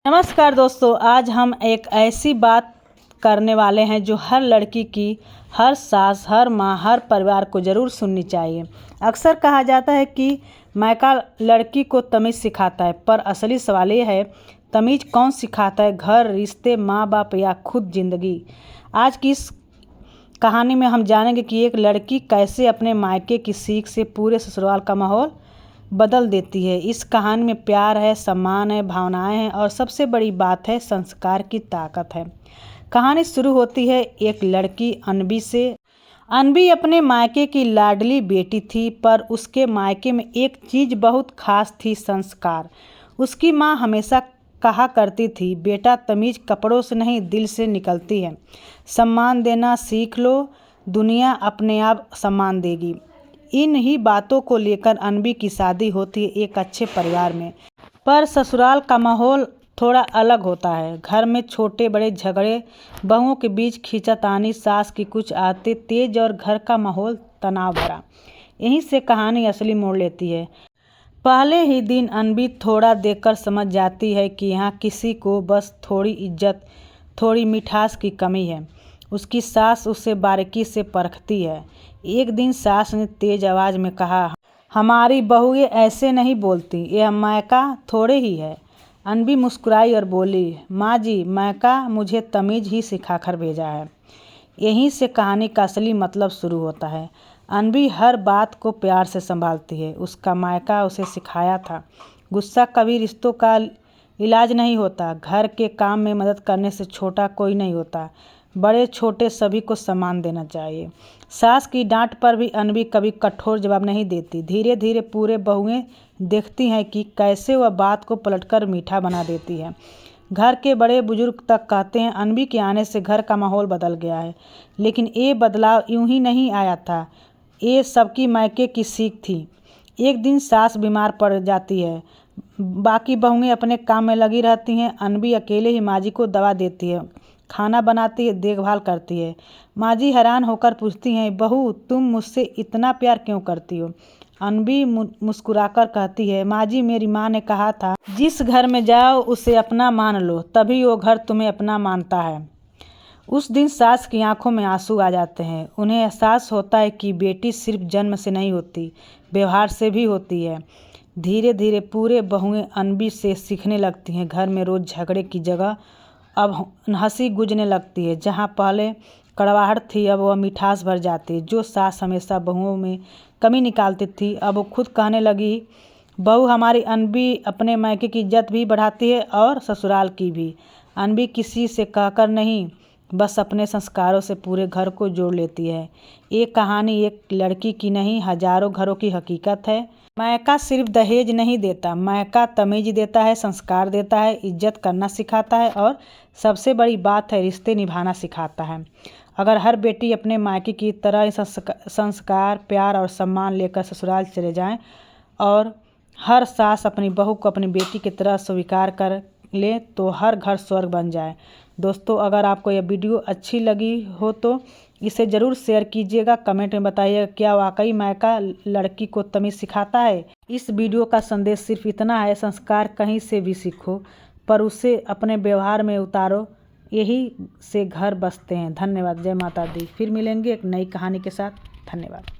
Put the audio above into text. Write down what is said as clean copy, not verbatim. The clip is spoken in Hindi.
नमस्कार दोस्तों, आज हम एक ऐसी बात करने वाले हैं जो हर लड़की की, हर सास, हर माँ, हर परिवार को ज़रूर सुननी चाहिए। अक्सर कहा जाता है कि मायका लड़की को तमीज़ सिखाता है, पर असली सवाल ये है, तमीज़ कौन सिखाता है? घर, रिश्ते, माँ बाप या खुद ज़िंदगी? आज की इस कहानी में हम जानेंगे कि एक लड़की कैसे अपने मायके की सीख से पूरे ससुराल का माहौल बदल देती है। इस कहानी में प्यार है, सम्मान है, भावनाएं हैं और सबसे बड़ी बात है, संस्कार की ताकत है। कहानी शुरू होती है एक लड़की अनबी से। अनबी अपने मायके की लाडली बेटी थी, पर उसके मायके में एक चीज़ बहुत खास थी, संस्कार। उसकी माँ हमेशा कहा करती थी, बेटा तमीज़ कपड़ों से नहीं दिल से निकलती है। सम्मान देना सीख लो, दुनिया अपने आप सम्मान देगी। इन ही बातों को लेकर अनबी की शादी होती है एक अच्छे परिवार में। पर ससुराल का माहौल थोड़ा अलग होता है। घर में छोटे बड़े झगड़े, बहुओं के बीच खींचातानी, सास की कुछ आदतें तेज और घर का माहौल तनाव भरा। यहीं से कहानी असली मोड़ लेती है। पहले ही दिन अनबी थोड़ा देखकर समझ जाती है कि यहाँ किसी को बस थोड़ी इज्जत, थोड़ी मिठास की कमी है। उसकी सास उसे बारीकी से परखती है। एक दिन सास ने तेज आवाज़ में कहा, हमारी बहुएं ऐसे नहीं बोलती, यह मायका थोड़े ही है। अनबी मुस्कुराई और बोली, माँ जी, मायका मुझे तमीज़ ही सिखाकर भेजा है। यहीं से कहानी का असली मतलब शुरू होता है। अनबी हर बात को प्यार से संभालती है। उसका मायका उसे सिखाया था, गुस्सा कभी रिश्तों का इलाज नहीं होता। घर के काम में मदद करने से छोटा कोई नहीं होता। बड़े छोटे सभी को सम्मान देना चाहिए। सास की डांट पर भी अनबी कभी कठोर जवाब नहीं देती। धीरे धीरे पूरे बहुएं देखती हैं कि कैसे वह बात को पलटकर मीठा बना देती है। घर के बड़े बुजुर्ग तक कहते हैं, अनबी के आने से घर का माहौल बदल गया है। लेकिन ये बदलाव यूं ही नहीं आया था, ये सबकी मायके की सीख थी। एक दिन सास बीमार पड़ जाती है, बाकी बहुएं अपने काम में लगी रहती हैं। अनबी अकेले ही माँ जी को दवा देती है, खाना बनाती है, देखभाल करती है। माँ जी हैरान होकर पूछती हैं, बहू तुम मुझसे इतना प्यार क्यों करती हो? अनबी मुस्कुराकर कहती है, माँ जी मेरी माँ ने कहा था, जिस घर में जाओ उसे अपना मान लो, तभी वो घर तुम्हें अपना मानता है। उस दिन सास की आंखों में आंसू आ जाते हैं। उन्हें एहसास होता है कि बेटी सिर्फ जन्म से नहीं होती, व्यवहार से भी होती है। धीरे धीरे पूरे बहुएं अनबी से सीखने लगती हैं। घर में रोज़ झगड़े की जगह अब हंसी गूंजने लगती है। जहाँ पहले कड़वाहट थी, अब वह मिठास भर जाती है। जो सास हमेशा बहुओं में कमी निकालती थी, अब वो खुद कहने लगी, बहू हमारी अनबी अपने मायके की इज्जत भी बढ़ाती है और ससुराल की भी। अनबी किसी से कहकर नहीं, बस अपने संस्कारों से पूरे घर को जोड़ लेती है। ये कहानी एक लड़की की नहीं, हजारों घरों की हकीकत है। मायका सिर्फ दहेज नहीं देता, मायका तमीज़ देता है, संस्कार देता है, इज्जत करना सिखाता है और सबसे बड़ी बात है, रिश्ते निभाना सिखाता है। अगर हर बेटी अपने मायके की तरह संस्कार, प्यार और सम्मान लेकर ससुराल चले जाएं और हर सास अपनी बहू को अपनी बेटी की तरह स्वीकार कर ले, तो हर घर स्वर्ग बन जाए। दोस्तों, अगर आपको यह वीडियो अच्छी लगी हो तो इसे ज़रूर शेयर कीजिएगा। कमेंट में बताइएगा, क्या वाकई मायका लड़की को तमीज़ सिखाता है? इस वीडियो का संदेश सिर्फ इतना है, संस्कार कहीं से भी सीखो, पर उसे अपने व्यवहार में उतारो, यही से घर बसते हैं। धन्यवाद। जय माता दी। फिर मिलेंगे एक नई कहानी के साथ। धन्यवाद।